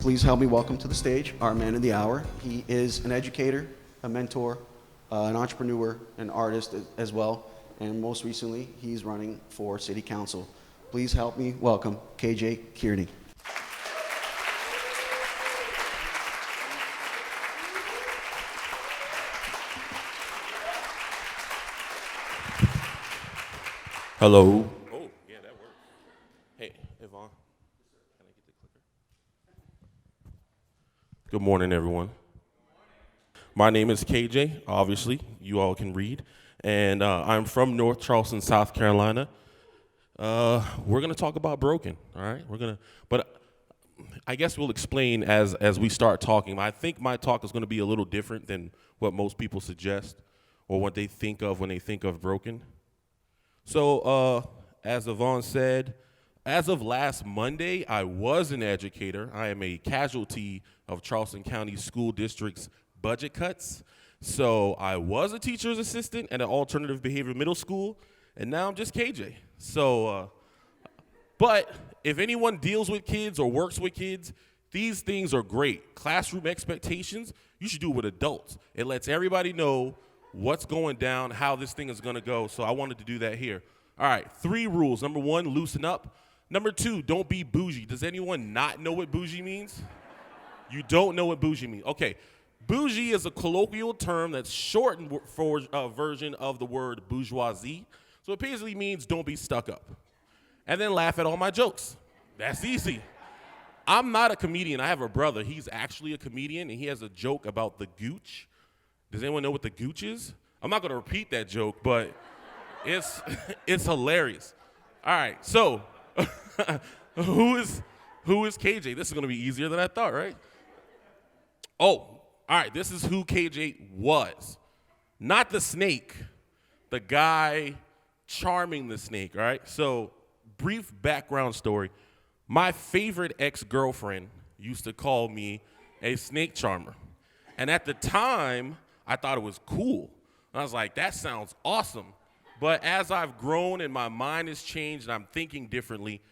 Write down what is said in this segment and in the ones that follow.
Please help me welcome to the stage our man of the hour. He is an educator, a mentor, an entrepreneur, an artist as well, and most recently, he's running for city council. Please help me welcome KJ Kearney. Hello. Oh, yeah, that works. Hey, Yvonne, can I get the clicker? Good morning, everyone. My name is KJ, obviously, you all can read, and I'm from North Charleston, South Carolina. We're gonna talk about broken, all right? But I guess we'll explain as we start talking. I think my talk is gonna be a little different than what most people suggest or what they think of when they think of broken. So, as Yvonne said, as of last Monday, I was an educator. I am a casualty of Charleston County School District's budget cuts. So I was a teacher's assistant at an alternative behavior middle school, and now I'm just KJ. So, but if anyone deals with kids or works with kids, these things are great. Classroom expectations, you should do it with adults. It lets everybody know what's going down, how this thing is going to go. So I wanted to do that here. All right, 3 rules. Number 1, loosen up. Number 2, don't be bougie. Does anyone not know what bougie means? You don't know what bougie means. Okay, bougie is a colloquial term that's shortened for a version of the word bourgeoisie. So it basically means don't be stuck up. And then laugh at all my jokes. That's easy. I'm not a comedian. I have a brother. He's actually a comedian, and he has a joke about the gooch. Does anyone know what the gooch is? I'm not going to repeat that joke, but it's hilarious. All right, so who is KJ? This is going to be easier than I thought, right? Oh, all right, this is who KJ was. Not the snake, the guy charming the snake, all right? So brief background story. My favorite ex-girlfriend used to call me a snake charmer. And at the time, I thought it was cool. I was like, that sounds awesome. But as I've grown and my mind has changed and I'm thinking differently,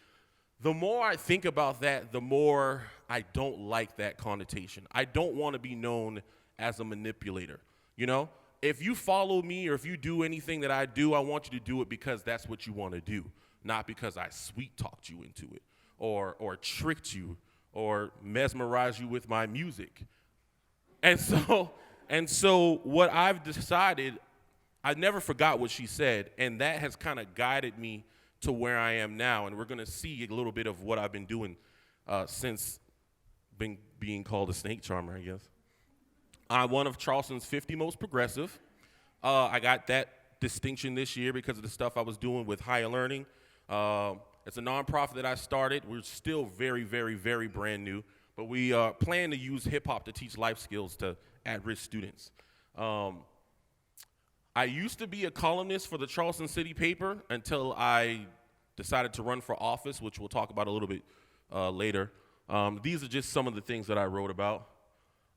the more I think about that, the more I don't like that connotation. I don't want to be known as a manipulator. You know, if you follow me or if you do anything that I do, I want you to do it because that's what you want to do, not because I sweet talked you into it or tricked you or mesmerized you with my music. And so what I've decided, I never forgot what she said, and that has kind of guided me to where I am now. And we're going to see a little bit of what I've been doing since being called a snake charmer, I guess. I'm one of Charleston's 50 most progressive. I got that distinction this year because of the stuff I was doing with higher learning. It's a nonprofit that I started. We're still very, very, very brand new, but we plan to use hip-hop to teach life skills to at-risk students. I used to be a columnist for the Charleston City paper until I decided to run for office, which we'll talk about a little bit later. These are just some of the things that I wrote about.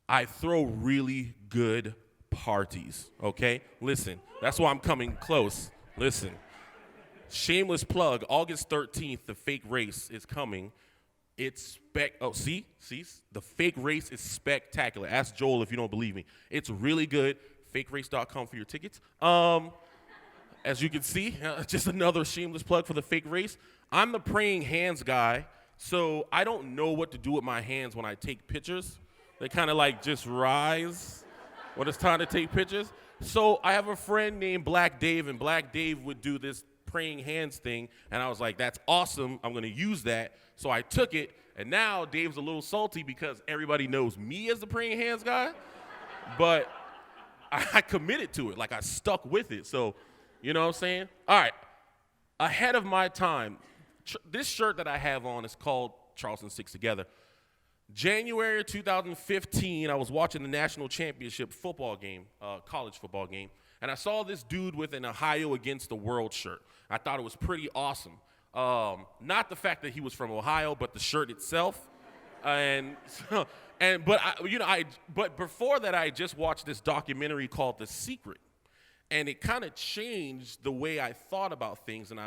I throw really good parties, okay? Listen, that's why I'm coming close. Listen, shameless plug, August 13th, the fake race is coming. It's the fake race is spectacular. Ask Joel if you don't believe me. It's really good. FakeRace.com for your tickets. As you can see, just another shameless plug for the fake race. I'm the praying hands guy, so I don't know what to do with my hands when I take pictures. They kind of like just rise when it's time to take pictures. So I have a friend named Black Dave, and Black Dave would do this praying hands thing, and I was like, that's awesome. I'm going to use that. So I took it, and now Dave's a little salty because everybody knows me as the praying hands guy, but I committed to it. Like, I stuck with it. So, you know what I'm saying? All right. Ahead of my time, this shirt that I have on is called Charleston Sticks Together. January 2015, I was watching the national championship football game, college football game, and I saw this dude with an Ohio Against the World shirt. I thought it was pretty awesome. Not the fact that he was from Ohio, but the shirt itself. But before that, I just watched this documentary called The Secret, and it kind of changed the way I thought about things. And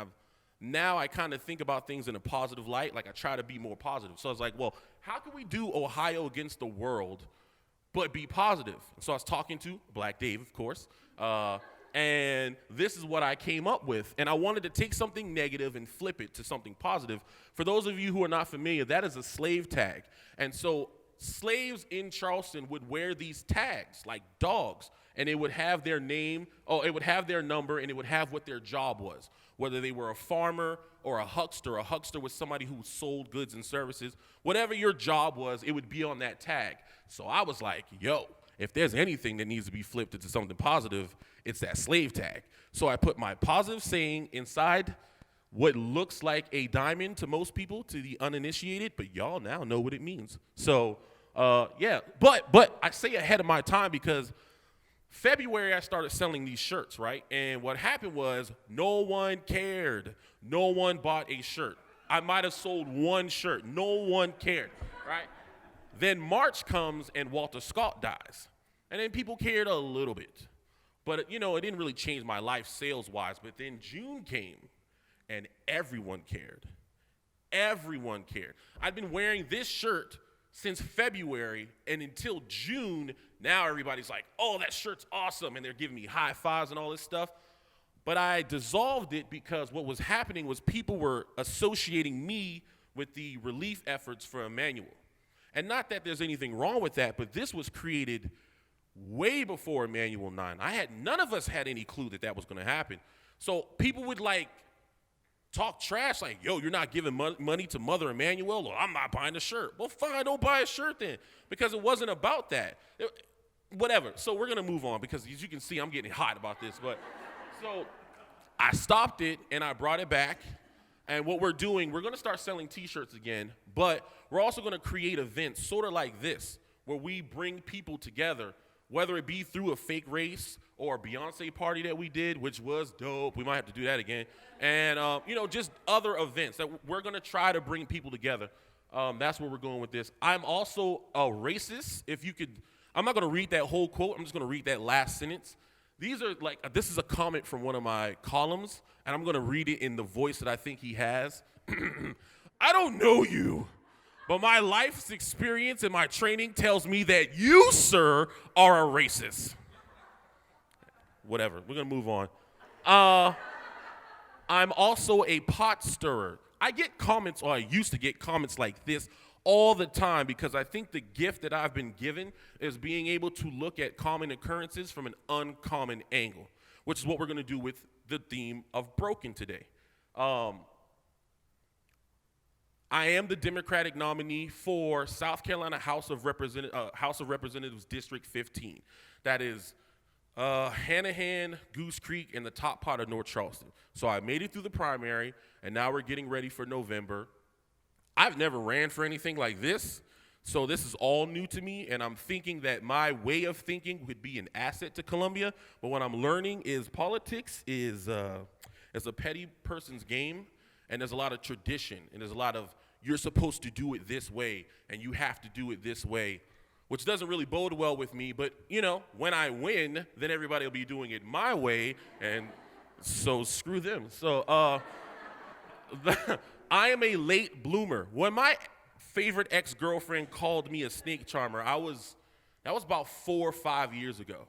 now I kind of think about things in a positive light. Like I try to be more positive. So I was like, well, how can we do Ohio against the world, but be positive? So I was talking to Black Dave, of course, and this is what I came up with. And I wanted to take something negative and flip it to something positive. For those of you who are not familiar, that is a slave tag. And so slaves in Charleston would wear these tags like dogs, and it would have their name, it would have their number, and it would have what their job was. Whether they were a farmer or a huckster was somebody who sold goods and services. Whatever your job was, it would be on that tag. So I was like, yo, if there's anything that needs to be flipped into something positive, it's that slave tag. So I put my positive saying inside what looks like a diamond to most people, to the uninitiated, but y'all now know what it means. So, yeah, but I say ahead of my time because February I started selling these shirts, right? And what happened was no one cared. No one bought a shirt. I might have sold one shirt. No one cared, right? Then March comes and Walter Scott dies. And then people cared a little bit. But, it didn't really change my life sales-wise. But then June came, and everyone cared. Everyone cared. I'd been wearing this shirt since February, and until June, now everybody's like, oh, that shirt's awesome, and they're giving me high fives and all this stuff. But I dissolved it because what was happening was people were associating me with the relief efforts for Emmanuel. And not that there's anything wrong with that, but this was created way before Emmanuel 9. None of us had any clue that was going to happen. So people would talk trash like, yo, you're not giving money to Mother Emmanuel, or I'm not buying a shirt. Well, fine, don't buy a shirt then, because it wasn't about that. Whatever. So we're going to move on because, as you can see, I'm getting hot about this. But so I stopped it, and I brought it back. And what we're doing, we're going to start selling T-shirts again, but we're also going to create events sort of like this, where we bring people together, whether it be through a fake race or a Beyonce party that we did, which was dope. We might have to do that again. And, just other events that we're going to try to bring people together. That's where we're going with this. I'm also a racist. I'm not going to read that whole quote. I'm just going to read that last sentence. This is a comment from one of my columns, and I'm going to read it in the voice that I think he has. I don't know you, but my life's experience and my training tells me that you, sir, are a racist. Whatever. We're going to move on. I'm also a pot stirrer. I used to get comments like this all the time because I think the gift that I've been given is being able to look at common occurrences from an uncommon angle, which is what we're going to do with the theme of broken today. I am the Democratic nominee for South Carolina House of Representatives District 15. That is Hanahan, Goose Creek, and the top part of North Charleston. So I made it through the primary, and now we're getting ready for November. I've never ran for anything like this, so this is all new to me, and I'm thinking that my way of thinking would be an asset to Columbia, but what I'm learning is politics is a petty person's game, and there's a lot of tradition, and there's a lot of you're supposed to do it this way, and you have to do it this way, which doesn't really bode well with me, but, when I win, then everybody will be doing it my way, and so screw them. So I am a late bloomer. When my favorite ex-girlfriend called me a snake charmer, that was about 4 or 5 years ago,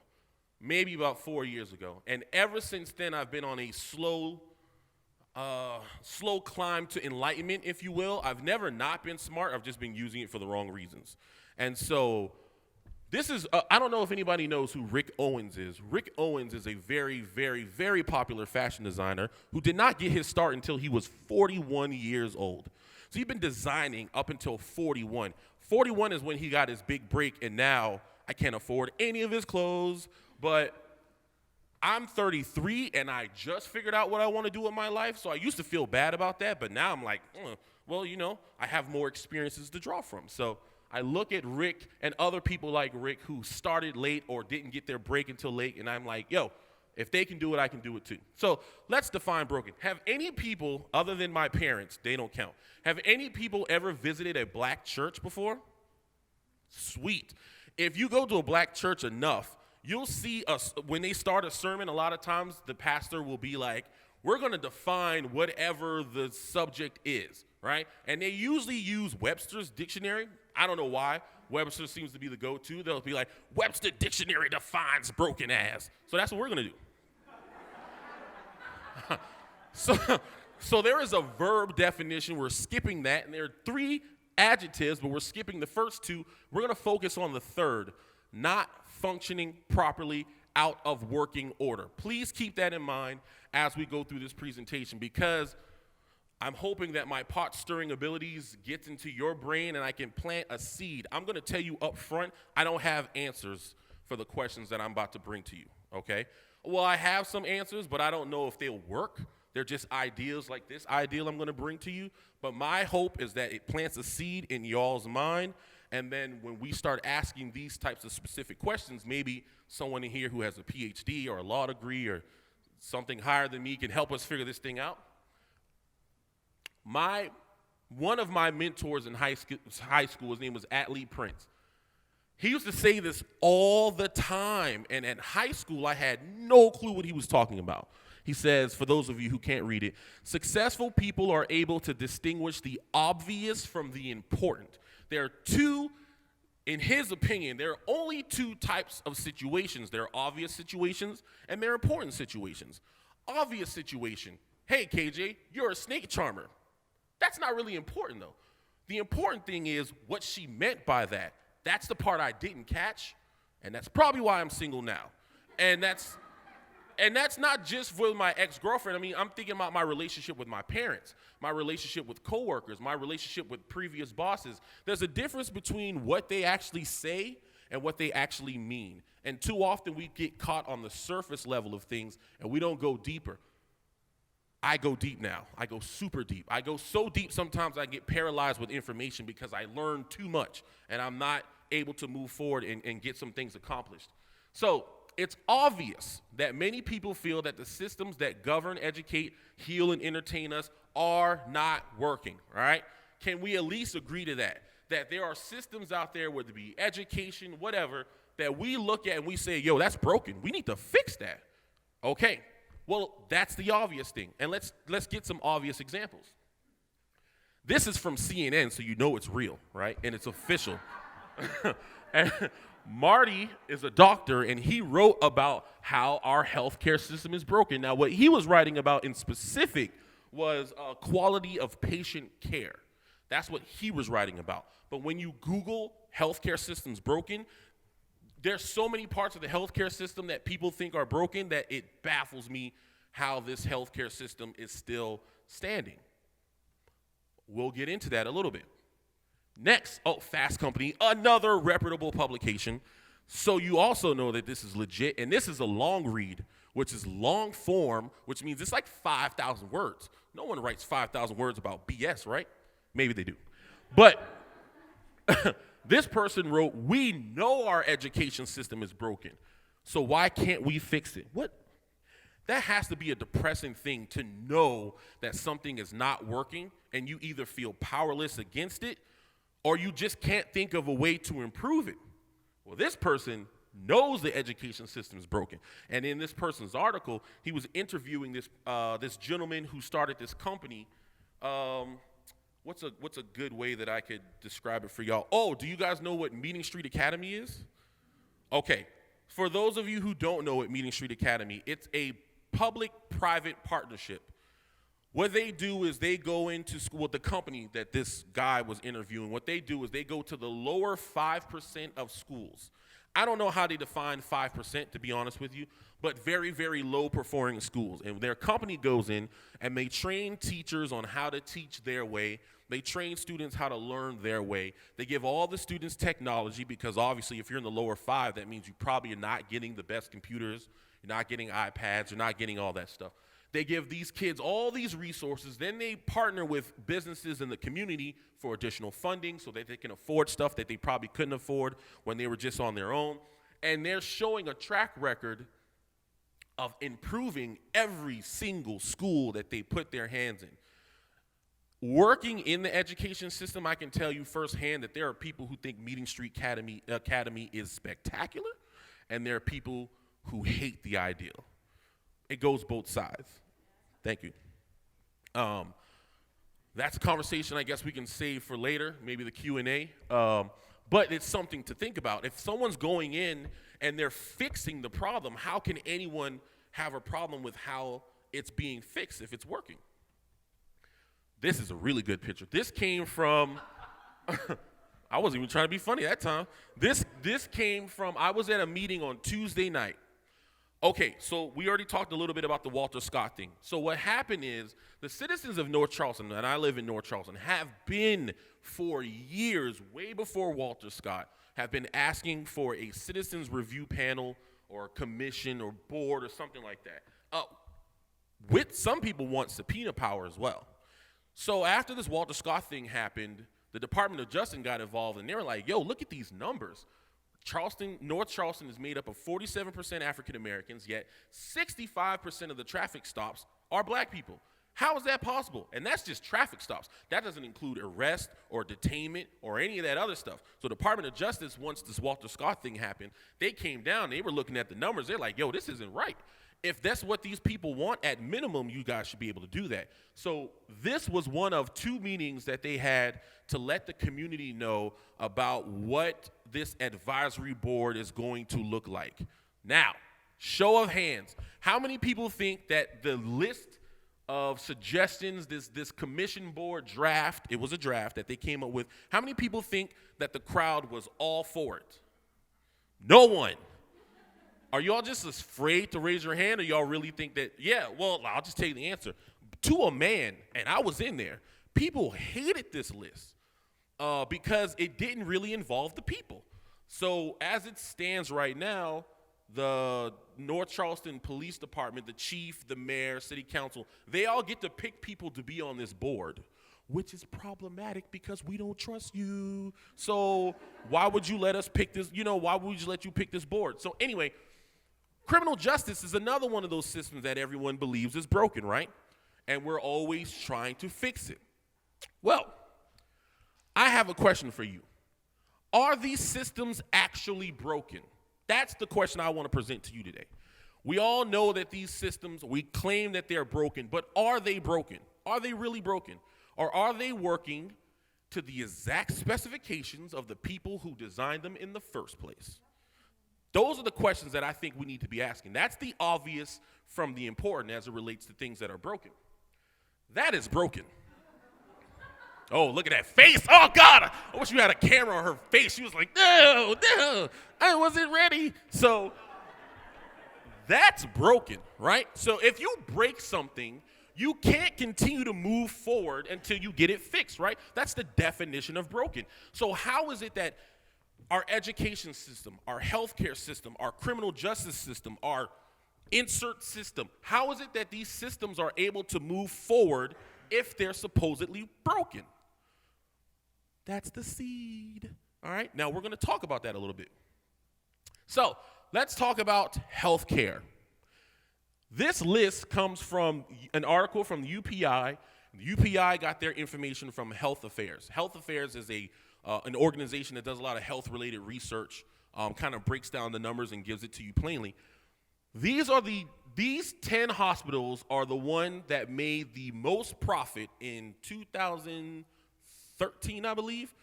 maybe about 4 years ago. And ever since then, I've been on a slow climb to enlightenment, if you will. I've never not been smart. I've just been using it for the wrong reasons. And so this is, I don't know if anybody knows who Rick Owens is. Rick Owens is a very, very, very popular fashion designer who did not get his start until he was 41 years old. So he's been designing up until 41. 41 is when he got his big break, and now I can't afford any of his clothes, but I'm 33, and I just figured out what I want to do with my life, so I used to feel bad about that, but now I'm like, well, I have more experiences to draw from. So I look at Rick and other people like Rick who started late or didn't get their break until late, and I'm like, yo, if they can do it, I can do it too. So let's define broken. Have any people, other than my parents, they don't count, have any people ever visited a black church before? Sweet. If you go to a black church enough, you'll see when they start a sermon, a lot of times the pastor will be like, we're going to define whatever the subject is, right? And they usually use Webster's dictionary. I don't know why. Webster seems to be the go-to. They'll be like, Webster dictionary defines broken ass. So that's what we're going to do. So there is a verb definition. We're skipping that, and there are 3 adjectives, but we're skipping the first 2. We're going to focus on the third, not functioning properly, out of working order. Please keep that in mind as we go through this presentation, because I'm hoping that my pot stirring abilities get into your brain and I can plant a seed. I'm going to tell you up front, I don't have answers for the questions that I'm about to bring to you, okay? Well, I have some answers, but I don't know if they'll work. They're just ideas like this ideal I'm going to bring to you. But my hope is that it plants a seed in y'all's mind, and then when we start asking these types of specific questions, maybe someone in here who has a PhD or a law degree or something higher than me can help us figure this thing out. One of my mentors in high school, his name was Atlee Prince. He used to say this all the time, and at high school, I had no clue what he was talking about. He says, for those of you who can't read it, successful people are able to distinguish the obvious from the important. There are 2, in his opinion, there are only 2 types of situations. There are obvious situations and there are important situations. Obvious situation, hey, KJ, you're a snake charmer. That's not really important, though. The important thing is what she meant by that. That's the part I didn't catch, and that's probably why I'm single now. And that's not just with my ex-girlfriend. I mean, I'm thinking about my relationship with my parents, my relationship with coworkers, my relationship with previous bosses. There's a difference between what they actually say and what they actually mean. And too often we get caught on the surface level of things, and we don't go deeper. I go deep now. I go super deep. I go so deep sometimes I get paralyzed with information because I learn too much, and I'm not able to move forward and get some things accomplished. So it's obvious that many people feel that the systems that govern, educate, heal, and entertain us are not working, right? Can we at least agree to that? That there are systems out there, whether it be education, whatever, that we look at and we say, yo, that's broken. We need to fix that. Okay. Well, that's the obvious thing. And let's get some obvious examples. This is from CNN, so you know it's real, right? And it's official. And Marty is a doctor, and he wrote about how our healthcare system is broken. Now, what he was writing about in specific was quality of patient care. That's what he was writing about. But when you Google healthcare systems broken, there's so many parts of the healthcare system that people think are broken that it baffles me how this healthcare system is still standing. We'll get into that a little bit. Next, Fast Company, another reputable publication. So you also know that this is legit, and this is a long read, which is long form, which means it's like 5,000 words. No one writes 5,000 words about BS, right? Maybe they do. But this person wrote, we know our education system is broken, so why can't we fix it? What? That has to be a depressing thing to know that something is not working and you either feel powerless against it or you just can't think of a way to improve it. Well, this person knows the education system is broken. And in this person's article, he was interviewing this gentleman who started this company. What's a good way that I could describe it for y'all? Oh, do you guys know what Meeting Street Academy is? Okay. For those of you who don't know what Meeting Street Academy, it's a public-private partnership. What they do is they go into school with the company that this guy was interviewing. What they do is they go to the lower 5% of schools. I don't know how they define 5%, to be honest with you, but very, very low-performing schools. And their company goes in, and they train teachers on how to teach their way. They train students how to learn their way. They give all the students technology because, obviously, if you're in the lower 5, that means you probably are not getting the best computers. You're not getting iPads. You're not getting all that stuff. They give these kids all these resources. Then they partner with businesses in the community for additional funding so that they can afford stuff that they probably couldn't afford when they were just on their own. And they're showing a track record of improving every single school that they put their hands in. Working in the education system, I can tell you firsthand that there are people who think Meeting Street Academy is spectacular, and there are people who hate the ideal. It goes both sides. Thank you. That's a conversation I guess we can save for later, maybe the Q&A. But it's something to think about. If someone's going in and they're fixing the problem, how can anyone have a problem with how it's being fixed if it's working? This is a really good picture. This came from, I wasn't even trying to be funny that time. This came from, I was at a meeting on Tuesday night. Okay, so we already talked a little bit about the Walter Scott thing. So what happened is the citizens of North Charleston, and I live in North Charleston, have been for years, way before Walter Scott, have been asking for a citizens review panel or commission or board or something like that. With some people want subpoena power as well. So after this Walter Scott thing happened, the Department of Justice got involved, and they were like, yo, look at these numbers. North Charleston is made up of 47% African Americans, yet 65% of the traffic stops are black people. How is that possible? And that's just traffic stops. That doesn't include arrest or detainment or any of that other stuff. So the Department of Justice, once this Walter Scott thing happened, they came down, they were looking at the numbers, they're like, yo, this isn't right. If that's what these people want, at minimum, you guys should be able to do that. So this was one of two meetings that they had to let the community know about what this advisory board is going to look like. Now, show of hands, how many people think that the list of suggestions, this commission board draft, it was a draft that they came up with, how many people think that the crowd was all for it? No one. Are y'all just afraid to raise your hand, or y'all really think that, yeah, well, I'll just tell you the answer. To a man, and I was in there, people hated this list because it didn't really involve the people. So as it stands right now, the North Charleston Police Department, the chief, the mayor, city council, they all get to pick people to be on this board, which is problematic because we don't trust you. So why would you let us pick this, why would we let you pick this board? So anyway, criminal justice is another one of those systems that everyone believes is broken, right? And we're always trying to fix it. Well, I have a question for you. Are these systems actually broken? That's the question I want to present to you today. We all know that these systems, we claim that they're broken, but are they broken? Are they really broken? Or are they working to the exact specifications of the people who designed them in the first place? Those are the questions that I think we need to be asking. That's the obvious from the important as it relates to things that are broken. That is broken. Oh, look at that face. Oh, God. I wish you had a camera on her face. She was like, no, I wasn't ready. So that's broken, right? So if you break something, you can't continue to move forward until you get it fixed, right? That's the definition of broken. So how is it that our education system, our healthcare system, our criminal justice system, our insert system, how is it that these systems are able to move forward if they're supposedly broken? That's the seed. All right, now we're going to talk about that a little bit. So let's talk about healthcare. This list comes from an article from the UPI. The UPI got their information from Health Affairs. Health Affairs is an organization that does a lot of health-related research, kind of breaks down the numbers and gives it to you plainly. These 10 hospitals are the one that made the most profit in 2013, I believe.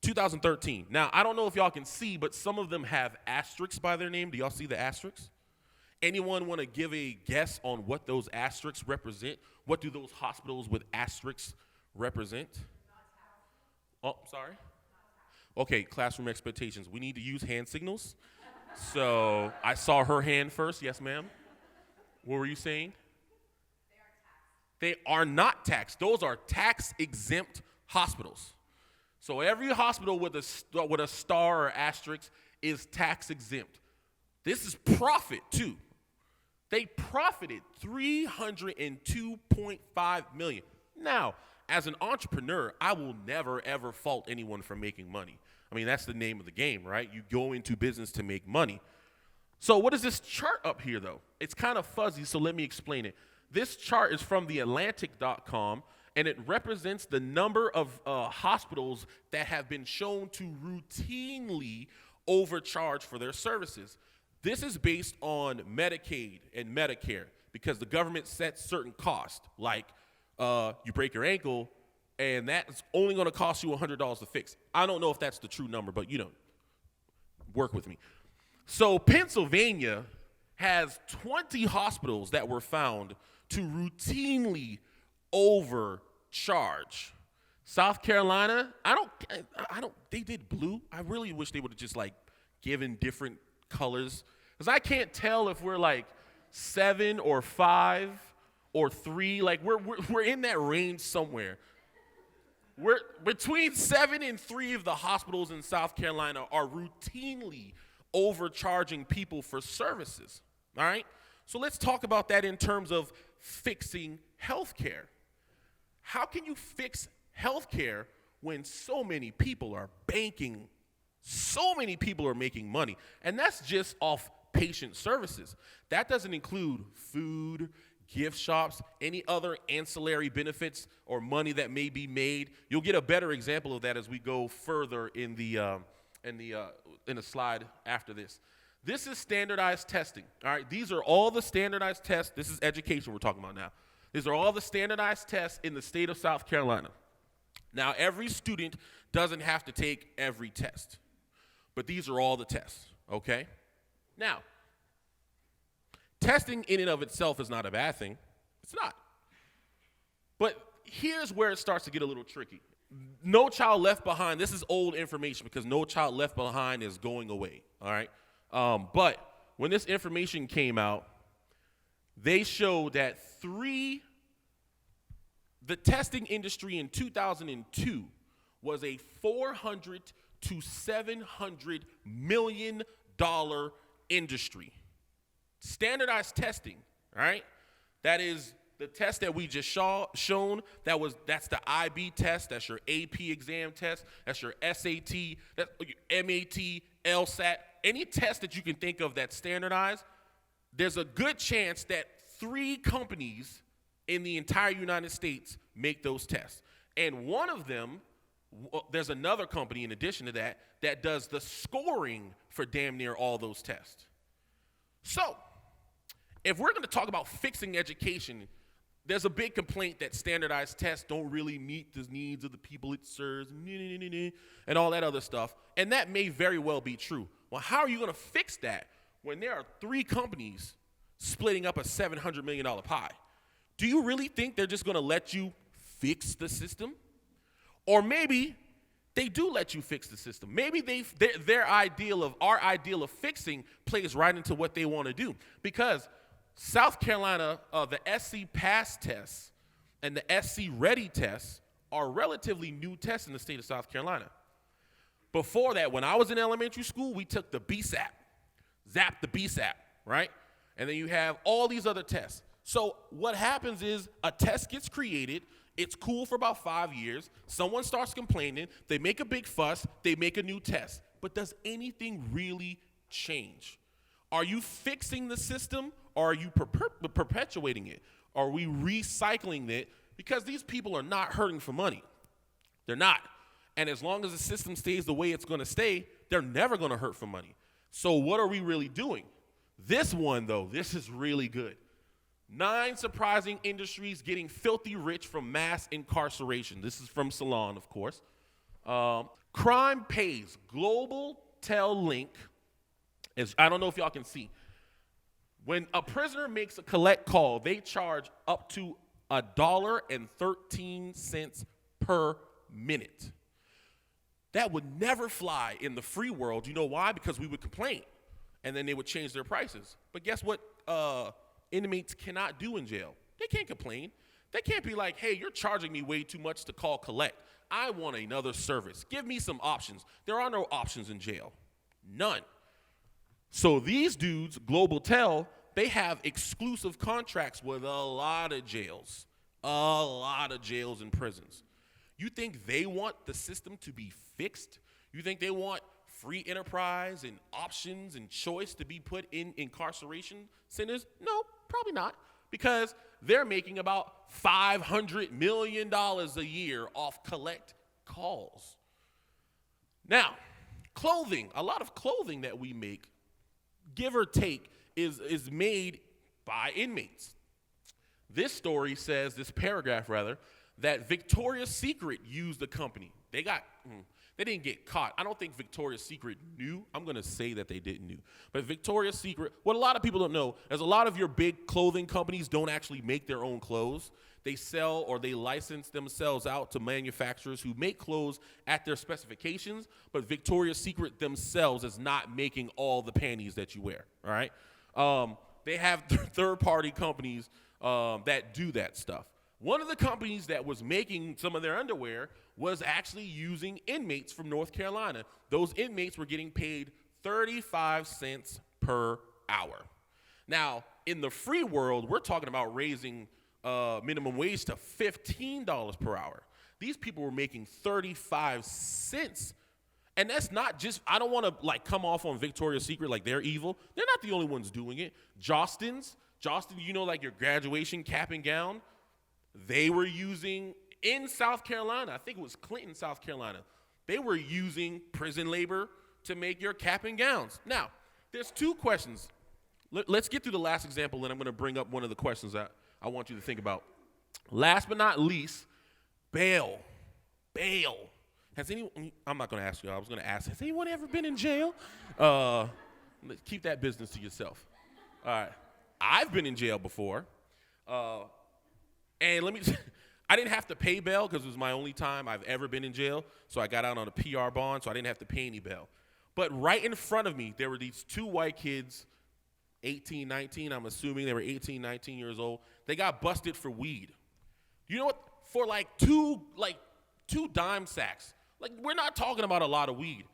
2013. Now, I don't know if y'all can see, but some of them have asterisks by their name. Do y'all see the asterisks? Anyone want to give a guess on what those asterisks represent? What do those hospitals with asterisks represent? Oh, sorry. Okay, classroom expectations. We need to use hand signals. So I saw her hand first. Yes, ma'am. What were you saying? They are not taxed. Those are tax-exempt hospitals. So every hospital with a star or asterisk is tax-exempt. This is profit, too. They profited $302.5 million. Now, as an entrepreneur, I will never, ever fault anyone for making money. I mean, that's the name of the game, right? You go into business to make money. So what is this chart up here, though? It's kind of fuzzy, so let me explain it. This chart is from theatlantic.com, and it represents the number of hospitals that have been shown to routinely overcharge for their services. This is based on Medicaid and Medicare. because the government sets certain costs, like you break your ankle, and that's only going to cost you $100 to fix. I don't know if that's the true number, but work with me. So Pennsylvania has 20 hospitals that were found to routinely overcharge. South Carolina, they did blue. I really wish they would have just given different colors, because I can't tell if we're 7 or 5 or 3. We're in that range somewhere. We're between 7 and 3 of the hospitals in South Carolina are routinely overcharging people for services. All right? So let's talk about that in terms of fixing healthcare. How can you fix healthcare when so many people are banking, so many people are making money? And that's just off patient services. That doesn't include food, gift shops, any other ancillary benefits or money that may be made. You'll get a better example of that as we go further in the slide after this. This is standardized testing. All right, these are all the standardized tests. This is education we're talking about now. These are all the standardized tests in the state of South Carolina. Now, every student doesn't have to take every test, but these are all the tests, okay? Now, testing in and of itself is not a bad thing. It's not. But here's where it starts to get a little tricky. No Child Left Behind, this is old information because No Child Left Behind is going away, all right? But when this information came out, they showed that the testing industry in 2002 was a $400 to $700 million industry. Standardized testing, all right? That is the test that we just shown. That's the IB test. That's your AP exam test. That's your SAT. That's your MAT, LSAT. Any test that you can think of that's standardized, there's a good chance that 3 companies in the entire United States make those tests. And one of them, there's another company in addition to that does the scoring for damn near all those tests. So, if we're going to talk about fixing education, there's a big complaint that standardized tests don't really meet the needs of the people it serves, and all that other stuff. And that may very well be true. Well, how are you going to fix that when there are 3 companies splitting up a $700 million pie? Do you really think they're just going to let you fix the system? Or maybe they do let you fix the system. Maybe our ideal of fixing plays right into what they want to do. Because South Carolina, the SC Pass tests and the SC Ready tests are relatively new tests in the state of South Carolina. Before that, when I was in elementary school, we took the BSAP, the BSAP, right? And then you have all these other tests. So what happens is a test gets created. It's cool for about 5 years. Someone starts complaining. They make a big fuss. They make a new test. But does anything really change? Are you fixing the system, or are you perpetuating it? Are we recycling it? Because these people are not hurting for money. They're not. And as long as the system stays the way it's going to stay, they're never going to hurt for money. So what are we really doing? This one, though, this is really good. 9 surprising industries getting filthy rich from mass incarceration. This is from Salon, of course. Crime pays. Global Tel Link is, I don't know if y'all can see. When a prisoner makes a collect call, they charge up to $1.13 per minute. That would never fly in the free world. You know why? Because we would complain, and then they would change their prices. But guess what inmates cannot do in jail? They can't complain. They can't be like, hey, you're charging me way too much to call collect. I want another service. Give me some options. There are no options in jail. None. So these dudes, Global Tel, they have exclusive contracts with a lot of jails and prisons. You think they want the system to be fixed? You think they want free enterprise and options and choice to be put in incarceration centers? No, probably not, because they're making about $500 million a year off collect calls. Now, clothing, a lot of clothing that we make, give or take, is made by inmates. This paragraph rather, that Victoria's Secret used the company. They didn't get caught. I don't think Victoria's Secret knew. I'm going to say that they didn't knew. But Victoria's Secret, what a lot of people don't know is a lot of your big clothing companies don't actually make their own clothes. They sell or they license themselves out to manufacturers who make clothes at their specifications, but Victoria's Secret themselves is not making all the panties that you wear, all right? They have third-party companies that do that stuff. One of the companies that was making some of their underwear was actually using inmates from North Carolina. Those inmates were getting paid 35 cents per hour. Now, in the free world, we're talking about raising minimum wage to $15 per hour. These people were making 35 cents. And that's not just, I don't want to like come off on Victoria's Secret like they're evil. They're not the only ones doing it. Jostin, you know, like your graduation cap and gown, they were using in South Carolina, I think it was Clinton, South Carolina, they were using prison labor to make your cap and gowns. Now, there's two questions. Let's get through the last example, and I'm going to bring up one of the questions that I want you to think about. Last but not least, bail. Bail. Has anyone, I'm not going to ask you, I was going to ask, has anyone ever been in jail? Keep that business to yourself. All right. I've been in jail before. And I didn't have to pay bail because it was my only time I've ever been in jail. So I got out on a PR bond, so I didn't have to pay any bail. But right in front of me, there were these two white kids, 18, 19. I'm assuming they were 18, 19 years old. They got busted for weed. You know what? For like two dime sacks. Like, we're not talking about a lot of weed.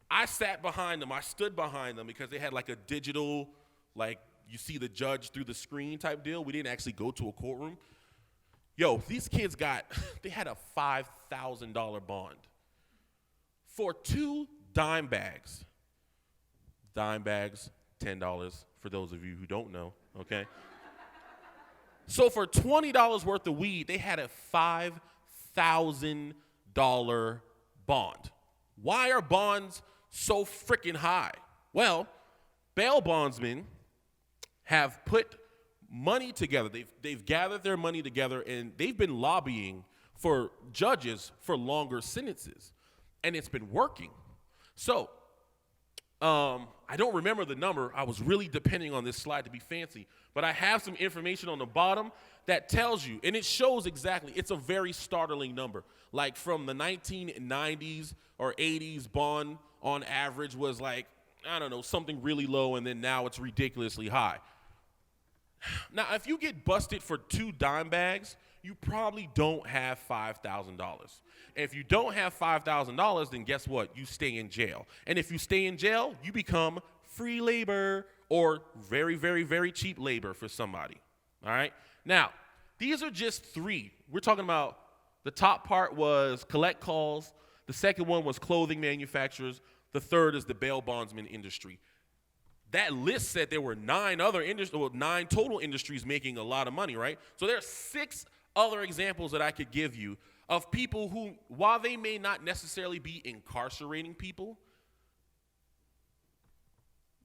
I sat behind them. I stood behind them because they had like a digital, like you see the judge through the screen type deal. We didn't actually go to a courtroom. Yo, these kids they had a $5,000 bond for 2 dime bags. Dime bags, $10 for those of you who don't know, okay? So for $20 worth of weed, they had a $5,000 bond. Why are bonds so freaking high? Well, bail bondsmen have put money together. They've gathered their money together, and they've been lobbying for judges for longer sentences, and it's been working. So I don't remember the number. I was really depending on this slide to be fancy, but I have some information on the bottom that tells you, and it shows exactly. It's a very startling number. Like from the 1990s or 80s, bond on average was like, I don't know, something really low, and then now it's ridiculously high. Now, if you get busted for 2 dime bags, you probably don't have $5,000. If you don't have $5,000, then guess what? You stay in jail. And if you stay in jail, you become free labor or very, very, very cheap labor for somebody. All right? Now, these are just 3. We're talking about the top part was collect calls. The second one was clothing manufacturers. The third is the bail bondsman industry. That list said there were 9 total industries making a lot of money, right? So there are 6 other examples that I could give you of people who, while they may not necessarily be incarcerating people,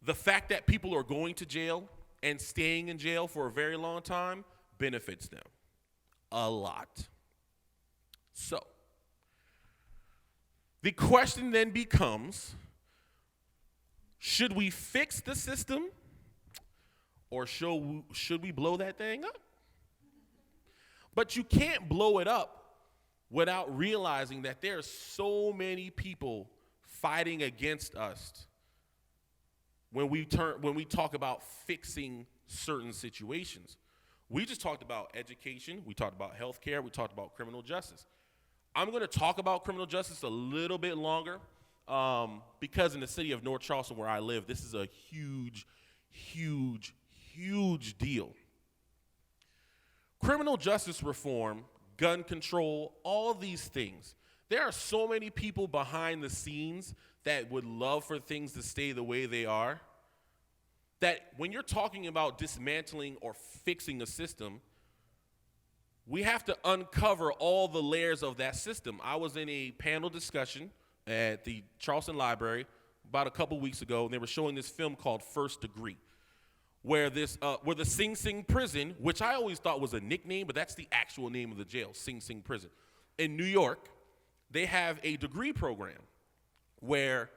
the fact that people are going to jail and staying in jail for a very long time benefits them a lot. So the question then becomes, should we fix the system, or should we blow that thing up? But you can't blow it up without realizing that there are so many people fighting against us when we talk about fixing certain situations. We just talked about education, we talked about healthcare, we talked about criminal justice. I'm going to talk about criminal justice a little bit longer. Because in the city of North Charleston where I live, this is a huge, huge, huge deal. Criminal justice reform, gun control, all these things. There are so many people behind the scenes that would love for things to stay the way they are, that when you're talking about dismantling or fixing a system, we have to uncover all the layers of that system. I was in a panel discussion at the Charleston Library about a couple weeks ago, and they were showing this film called First Degree. where the Sing Sing prison, which I always thought was a nickname, but that's the actual name of the jail, Sing Sing prison. In New York, they have a degree program where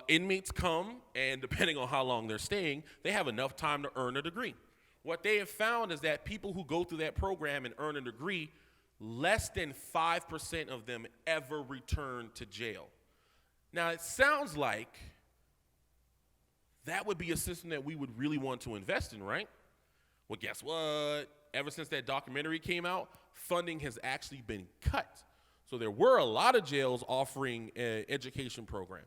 inmates come, and depending on how long they're staying, they have enough time to earn a degree. What they have found is that people who go through that program and earn a degree, less than 5% of them ever return to jail. Now, it sounds like that would be a system that we would really want to invest in, right? Well, guess what? Ever since that documentary came out, funding has actually been cut. So there were a lot of jails offering an education program.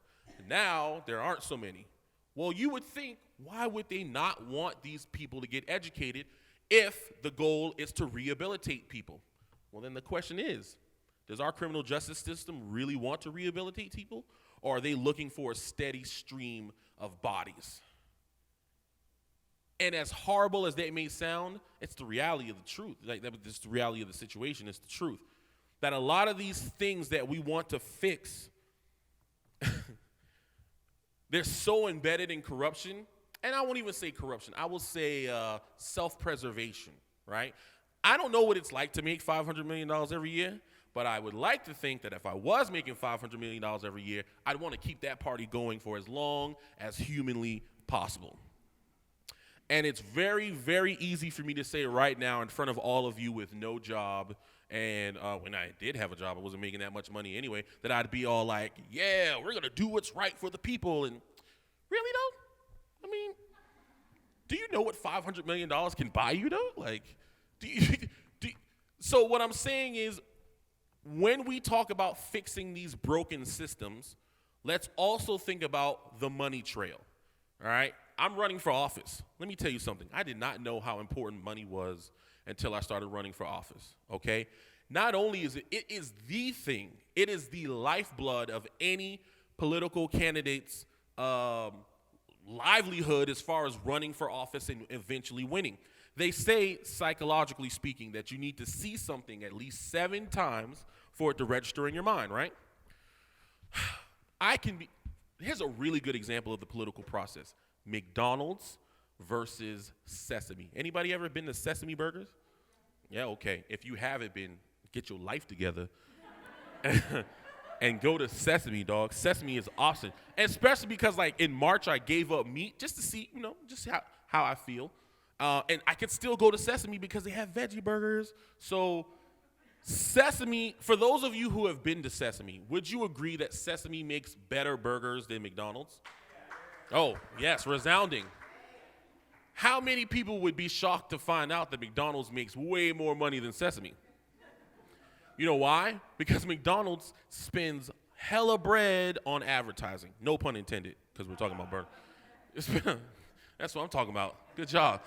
Now, there aren't so many. Well, you would think, why would they not want these people to get educated if the goal is to rehabilitate people? Well, then the question is, does our criminal justice system really want to rehabilitate people? Or are they looking for a steady stream of bodies? And as horrible as that may sound, it's the reality of the truth. It's the reality of the situation. It's the truth. That a lot of these things that we want to fix, they're so embedded in corruption. And I won't even say corruption. I will say self-preservation, right? I don't know what it's like to make $500 million every year. But I would like to think that if I was making $500 million every year, I'd want to keep that party going for as long as humanly possible. And it's very, very easy for me to say right now in front of all of you with no job, and when I did have a job, I wasn't making that much money anyway, that I'd be all like, yeah, we're going to do what's right for the people. And really, though? I mean, do you know what $500 million can buy you, though? Like, so what I'm saying is, when we talk about fixing these broken systems, let's also think about the money trail, all right? I'm running for office. Let me tell you something. I did not know how important money was until I started running for office, okay? Not only is it is the thing, it is the lifeblood of any political candidate's livelihood as far as running for office and eventually winning. They say, psychologically speaking, that you need to see something at least 7 times for it to register in your mind, right? Here's a really good example of the political process. McDonald's versus Sesame. Anybody ever been to Sesame Burgers? Yeah, okay. If you haven't been, get your life together and go to Sesame, dog. Sesame is awesome. And especially because, like, in March, I gave up meat just to see, just how I feel. And I could still go to Sesame because they have veggie burgers. So Sesame, for those of you who have been to Sesame, would you agree that Sesame makes better burgers than McDonald's? Oh, yes, resounding. How many people would be shocked to find out that McDonald's makes way more money than Sesame? You know why? Because McDonald's spends hella bread on advertising. No pun intended, because we're talking about burgers. That's what I'm talking about. Good job.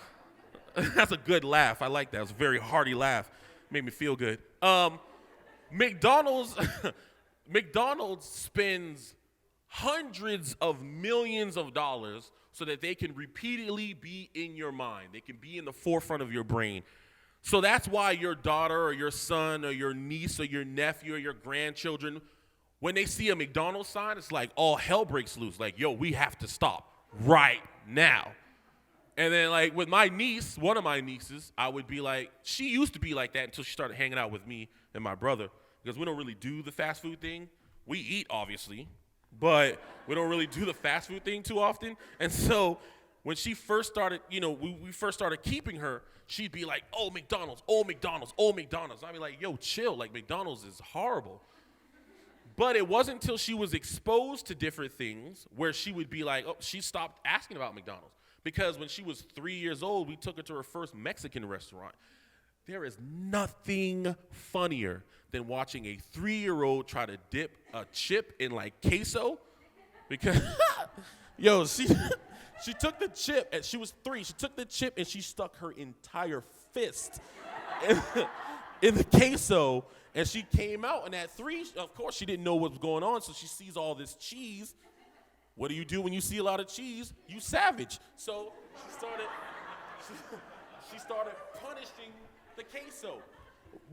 That's a good laugh. I like that. It was a very hearty laugh. Made me feel good. McDonald's spends hundreds of millions of dollars so that they can repeatedly be in your mind. They can be in the forefront of your brain. So that's why your daughter or your son or your niece or your nephew or your grandchildren, when they see a McDonald's sign, it's like all hell breaks loose. Like, yo, we have to stop right now. And then, like, with my niece, one of my nieces, I would be like, she used to be like that until she started hanging out with me and my brother, because we don't really do the fast food thing. We eat, obviously, but we don't really do the fast food thing too often. And so when she first started, we first started keeping her, she'd be like, oh, McDonald's, oh, McDonald's, oh, McDonald's. I'd be like, yo, chill, like, McDonald's is horrible. But it wasn't until she was exposed to different things where she would be like, oh, she stopped asking about McDonald's. Because when she was 3 years old, we took her to her first Mexican restaurant. There is nothing funnier than watching a 3-year-old try to dip a chip in, like, queso. Because, yo, she took the chip, and she was 3. She took the chip, and she stuck her entire fist in the queso. And she came out, and at 3, of course, she didn't know what was going on, so she sees all this cheese. What do you do when you see a lot of cheese? You savage. So she started punishing the queso.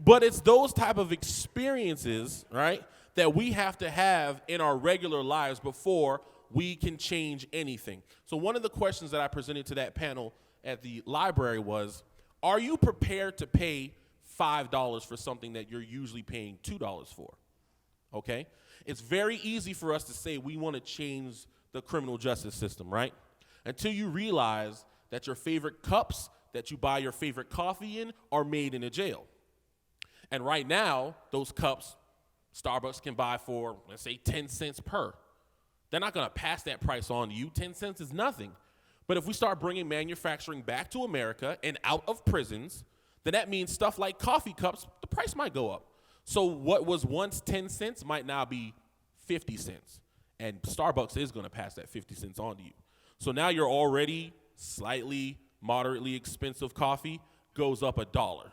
But it's those type of experiences, right, that we have to have in our regular lives before we can change anything. So one of the questions that I presented to that panel at the library was, are you prepared to pay $5 for something that you're usually paying $2 for? Okay? It's very easy for us to say we want to change the criminal justice system, right? Until you realize that your favorite cups that you buy your favorite coffee in are made in a jail. And right now, those cups, Starbucks can buy for, let's say, 10 cents per. They're not going to pass that price on to you. 10 cents is nothing. But if we start bringing manufacturing back to America and out of prisons, then that means stuff like coffee cups, the price might go up. So what was once 10 cents might now be 50 cents. And Starbucks is going to pass that 50 cents on to you. So now your already slightly, moderately expensive coffee goes up $1.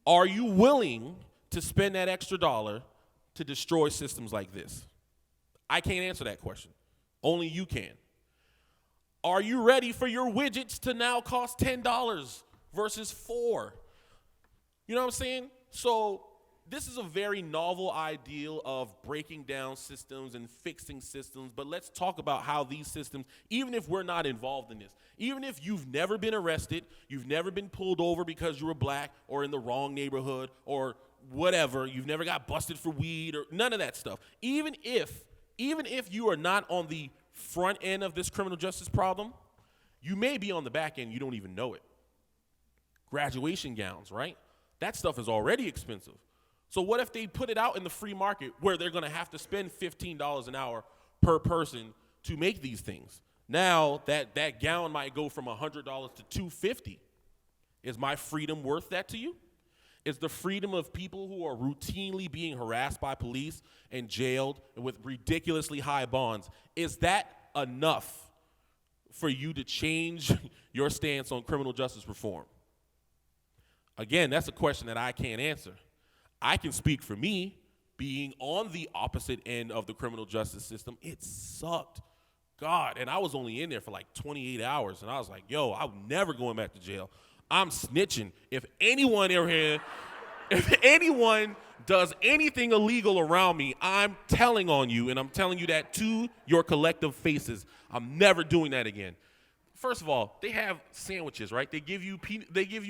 Are you willing to spend that extra dollar to destroy systems like this? I can't answer that question. Only you can. Are you ready for your widgets to now cost $10 versus $4? You know what I'm saying? So this is a very novel ideal of breaking down systems and fixing systems, but let's talk about how these systems, even if we're not involved in this, even if you've never been arrested, you've never been pulled over because you were black or in the wrong neighborhood or whatever, you've never got busted for weed or none of that stuff. Even if you are not on the front end of this criminal justice problem, you may be on the back end, you don't even know it. Graduation gowns, right? That stuff is already expensive. So what if they put it out in the free market where they're going to have to spend $15 an hour per person to make these things? Now that gown might go from $100 to $250. Is my freedom worth that to you? Is the freedom of people who are routinely being harassed by police and jailed and with ridiculously high bonds, is that enough for you to change your stance on criminal justice reform? Again, that's a question that I can't answer. I can speak for me, being on the opposite end of the criminal justice system. It sucked. God, and I was only in there for like 28 hours, and I was like, yo, I'm never going back to jail. I'm snitching. If anyone does anything illegal around me, I'm telling on you, and I'm telling you that to your collective faces. I'm never doing that again. First of all, they have sandwiches, right? They give you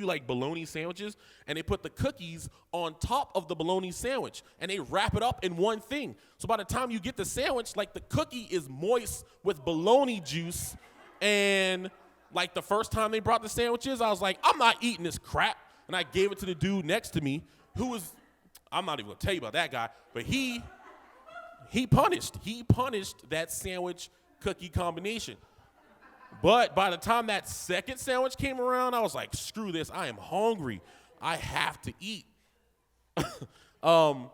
like bologna sandwiches, and they put the cookies on top of the bologna sandwich, and they wrap it up in one thing. So by the time you get the sandwich, like the cookie is moist with bologna juice, and like the first time they brought the sandwiches, I was like, I'm not eating this crap, and I gave it to the dude next to me, who was, I'm not even gonna tell you about that guy, but he punished that sandwich cookie combination. But by the time that second sandwich came around, I was like, screw this. I am hungry. I have to eat. That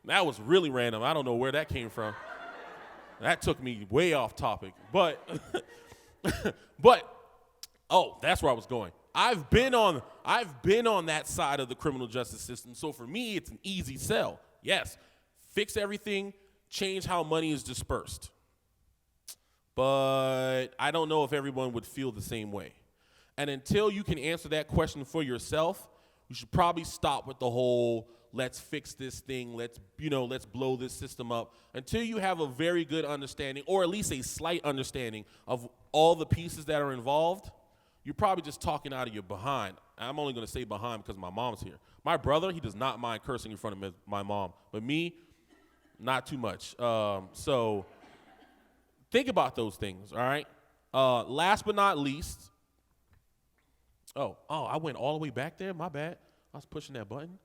was really random. I don't know where that came from. That took me way off topic. But that's where I was going. I've been on that side of the criminal justice system. So for me, it's an easy sell. Yes, fix everything, change how money is dispersed. But I don't know if everyone would feel the same way. And until you can answer that question for yourself, you should probably stop with the whole let's fix this thing, let's blow this system up, until you have a very good understanding, or at least a slight understanding of all the pieces that are involved. You're probably just talking out of your behind. I'm only going to say behind because my mom's here. My brother, he does not mind cursing in front of my mom. But me, not too much. So think about those things, all right? Last but not least, I went all the way back there? My bad. I was pushing that button.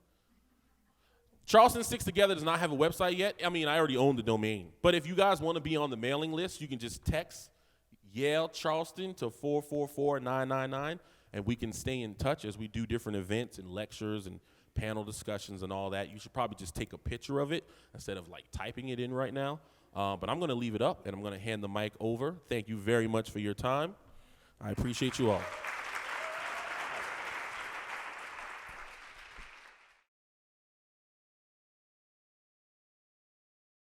Charleston Sticks Together does not have a website yet. I mean, I already own the domain. But if you guys want to be on the mailing list, you can just text Yale Charleston to 444-999, and we can stay in touch as we do different events and lectures and panel discussions and all that. You should probably just take a picture of it instead of like typing it in right now. But I'm going to leave it up, and I'm going to hand the mic over. Thank you very much for your time. I appreciate you all.